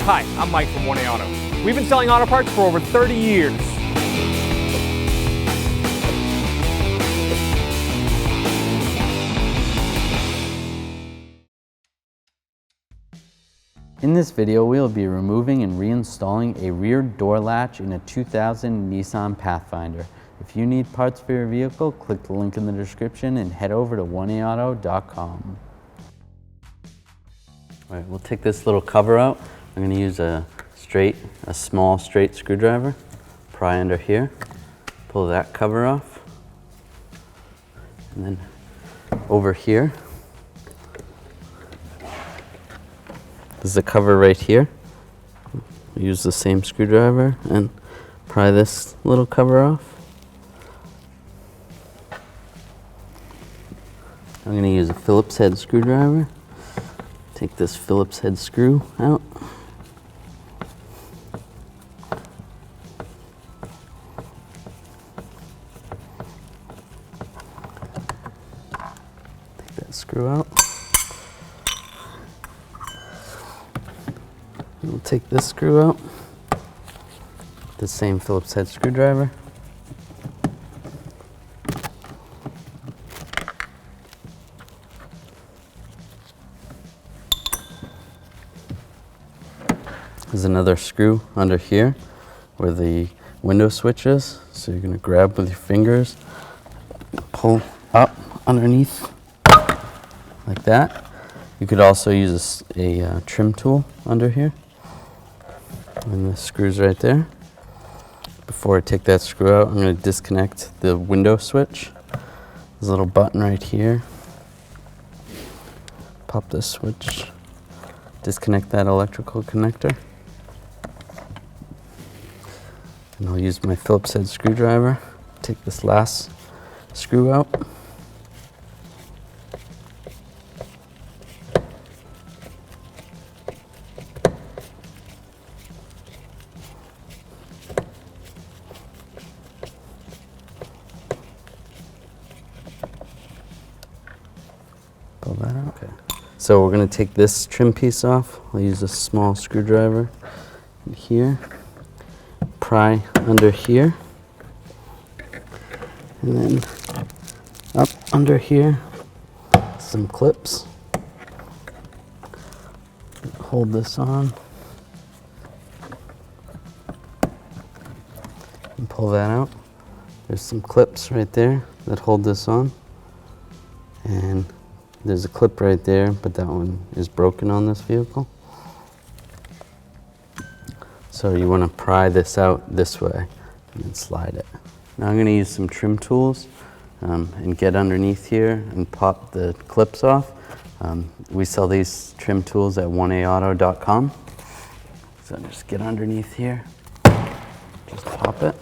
Hi, I'm Mike from 1A Auto. We've been selling auto parts for over 30 years. In this video, we'll be removing and reinstalling a rear door latch in a 2000 Nissan Pathfinder. If you need parts for your vehicle, click the link in the description and head over to 1aauto.com. All right, we'll take this little cover out. I'm going to use a small straight screwdriver, pry under here, pull that cover off, and then over here, this is a cover right here. Use the same screwdriver and pry this little cover off. I'm going to use a Phillips head screwdriver. Take this Phillips head screw out. Take that screw out. We'll take this screw out. The same Phillips head screwdriver. There's another screw under here where the window switch is. So you're going to grab with your fingers, pull up underneath like that. You could also use a trim tool under here. And the screw's right there. Before I take that screw out, I'm going to disconnect the window switch. There's a little button right here. Pop this switch, disconnect that electrical connector. And I'll use my Phillips head screwdriver, take this last screw out. Pull that out. Okay. So we're going to take this trim piece off. I'll use a small screwdriver in here. Pry under here, and then up under here, some clips. Hold this on and pull that out. There's some clips right there that hold this on, and there's a clip right there, but that one is broken on this vehicle. So you want to pry this out this way and then slide it. Now I'm going to use some trim tools and get underneath here and pop the clips off. We sell these trim tools at 1aauto.com. So just get underneath here, just pop it.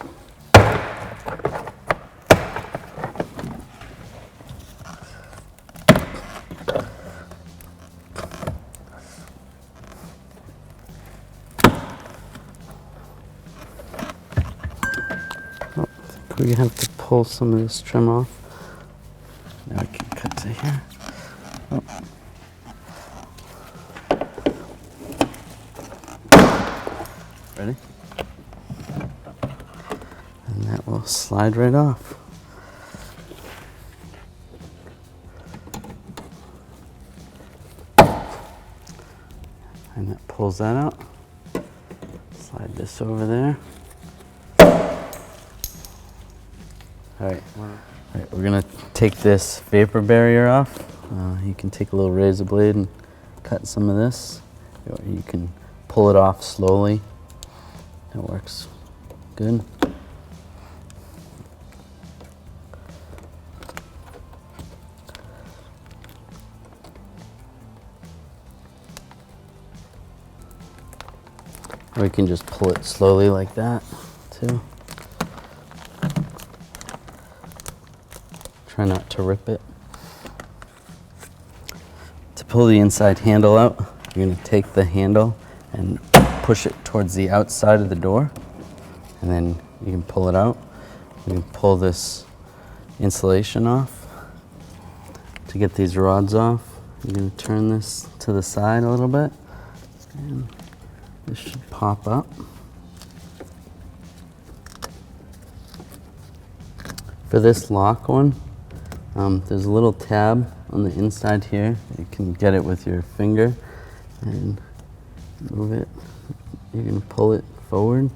We have to pull some of this trim off. Now I can cut to here. Oh. Ready? And that will slide right off. And that pulls that out. Slide this over there. All right, we're gonna take this vapor barrier off. You can take a little razor blade and cut some of this, or you can pull it off slowly. That works good. Or you can just pull it slowly like that, too. Try not to rip it. To pull the inside handle out, you're going to take the handle and push it towards the outside of the door, and then you can pull it out. You can pull this insulation off. To get these rods off, you're going to turn this to the side a little bit and This should pop up. For this lock one, there's a little tab on the inside here. You can get it with your finger and move it. You can pull it forward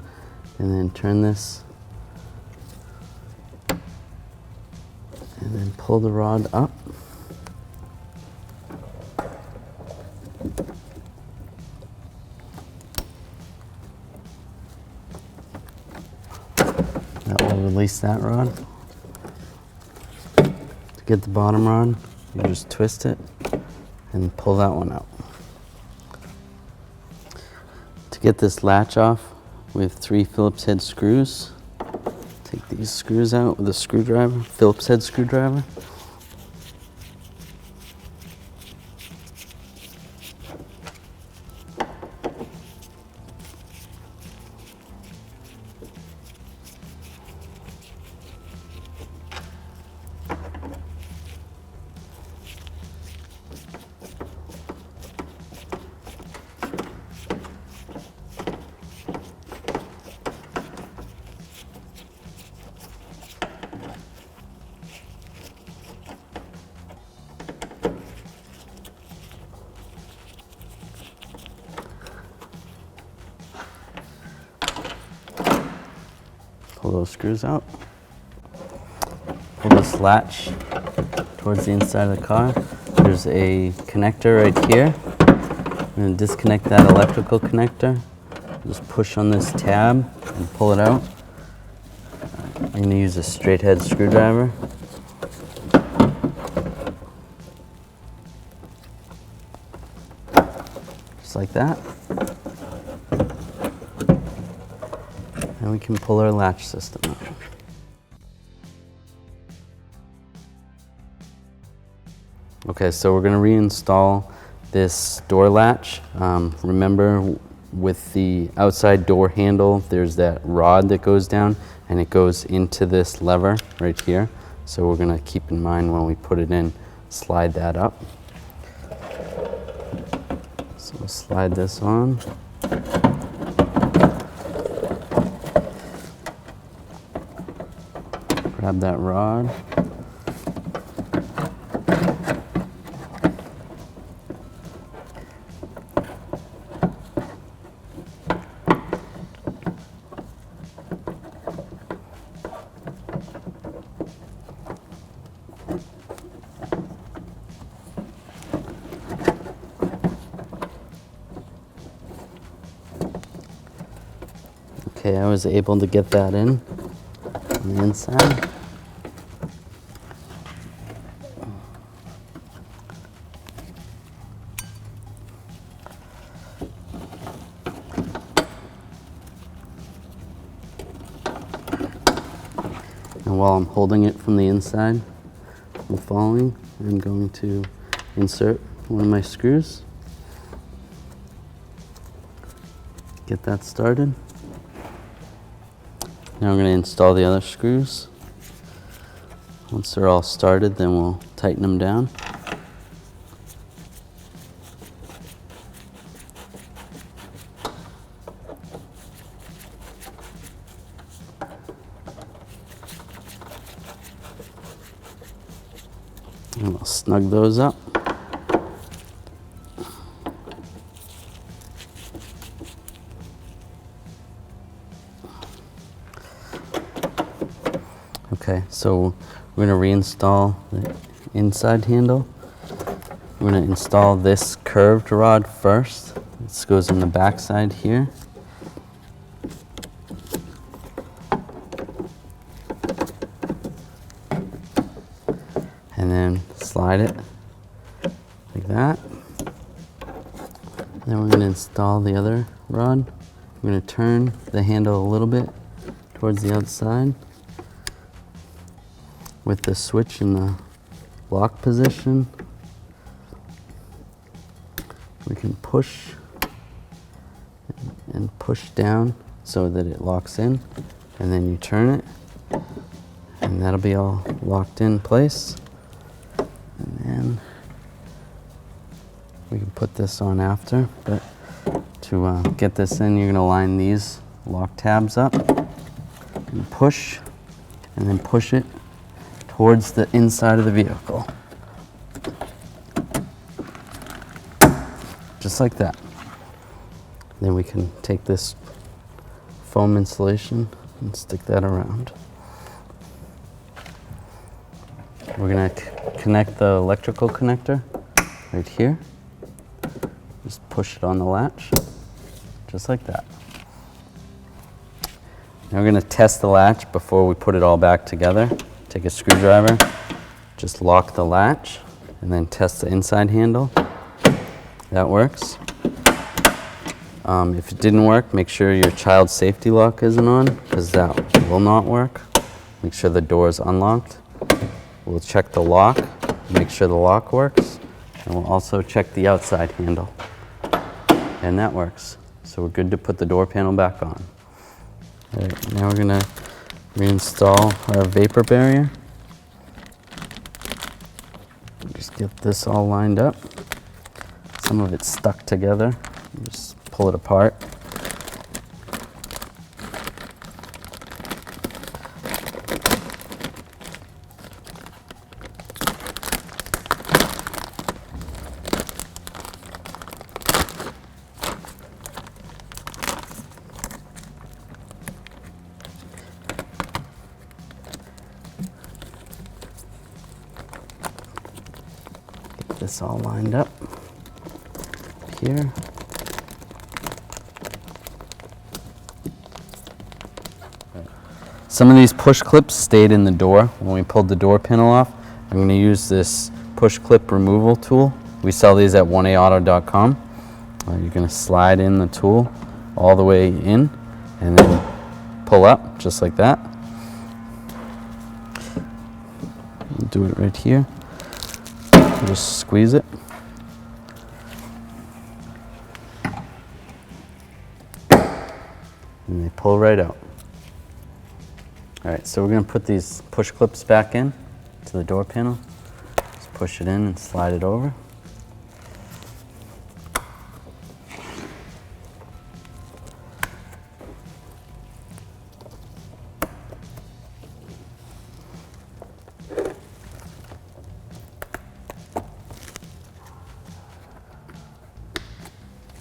and then turn this and then pull the rod up. That will release that rod. To get the bottom rod, you just twist it and pull that one out. To get this latch off, we have 3 Phillips head screws. Take these screws out with a screwdriver, Phillips head screwdriver. Pull those screws out. Pull this latch towards the inside of the car. There's a connector right here. I'm going to disconnect that electrical connector. Just push on this tab and pull it out. I'm going to use a straight head screwdriver. Just like that. And we can pull our latch system out. Okay, so we're going to reinstall this door latch. Remember, with the outside door handle, there's that rod that goes down and it goes into this lever right here. So we're going to keep in mind when we put it in, slide that up. So we'll slide this on. Grab that rod. Okay, I was able to get that in on the inside. And while I'm holding it from the inside and following, I'm going to insert one of my screws. Get that started. Now I'm going to install the other screws. Once they're all started, then we'll tighten them down. And we'll snug those up. Okay, so we're going to reinstall the inside handle. We're going to install this curved rod first. This goes in the back side here. And then slide it like that. Then we're going to install the other rod. We're going to turn the handle a little bit towards the outside. With the switch in the lock position, we can push and push down so that it locks in, and then you turn it, and that'll be all locked in place. And then we can put this on after, but To get this in, you're going to line these lock tabs up and push, and then push it towards the inside of the vehicle. Just like that. Then we can take this foam insulation and stick that around. We're going to connect the electrical connector right here. Just push it on the latch, just like that. Now we're going to test the latch before we put it all back together. Take a screwdriver, just lock the latch, and then test the inside handle. That works. If it didn't work, make sure your child safety lock isn't on, because that will not work. Make sure the door is unlocked. We'll check the lock, make sure the lock works, and we'll also check the outside handle. And that works. So we're good to put the door panel back on. All right, now we're going to reinstall our vapor barrier. Just get this all lined up. Some of it's stuck together. Just pull it apart. Get this all lined up here. Some of these push clips stayed in the door when we pulled the door panel off. I'm going to use this push clip removal tool. We sell these at 1aauto.com. You're going to slide in the tool all the way in and then pull up just like that. Do it right here. Just squeeze it. And they pull right out. All right, so we're going to put these push clips back in to the door panel. Just push it in and slide it over.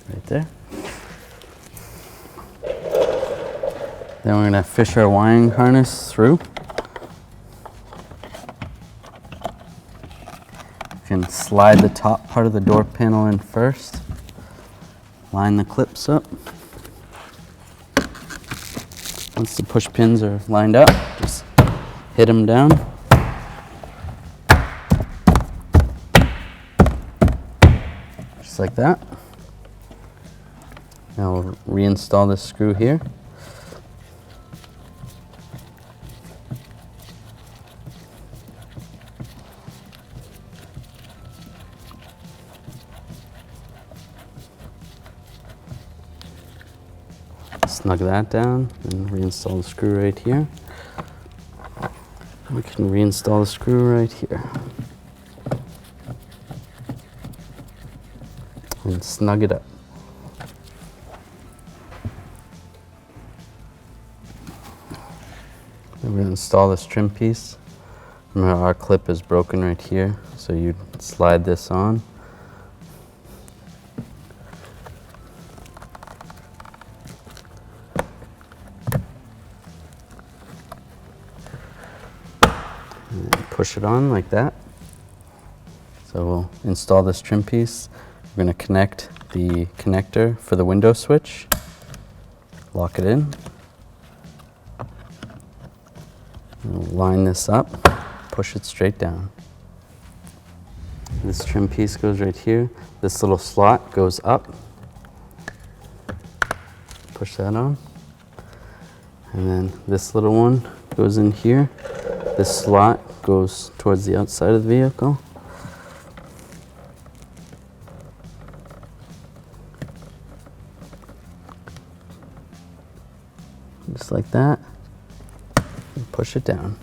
Right there. Then we're going to fish our wiring harness through. You can slide the top part of the door panel in first. Line the clips up. Once the push pins are lined up, just hit them down. Just like that. Now we'll reinstall this screw here. Snug that down and reinstall the screw right here. We can reinstall the screw right here. And snug it up. Then we're going to install this trim piece. Remember, our clip is broken right here, so you slide this on. Push it on like that. So we'll install this trim piece. We're going to connect the connector for the window switch. Lock it in. We'll line this up. Push it straight down. This trim piece goes right here. This little slot goes up. Push that on. And then this little one goes in here. This slot goes towards the outside of the vehicle. Just like that. And push it down.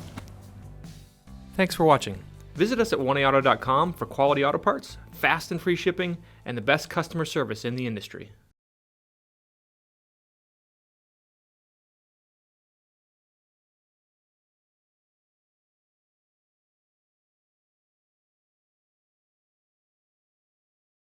Thanks for watching. Visit us at 1aauto.com for quality auto parts, fast and free shipping, and the best customer service in the industry.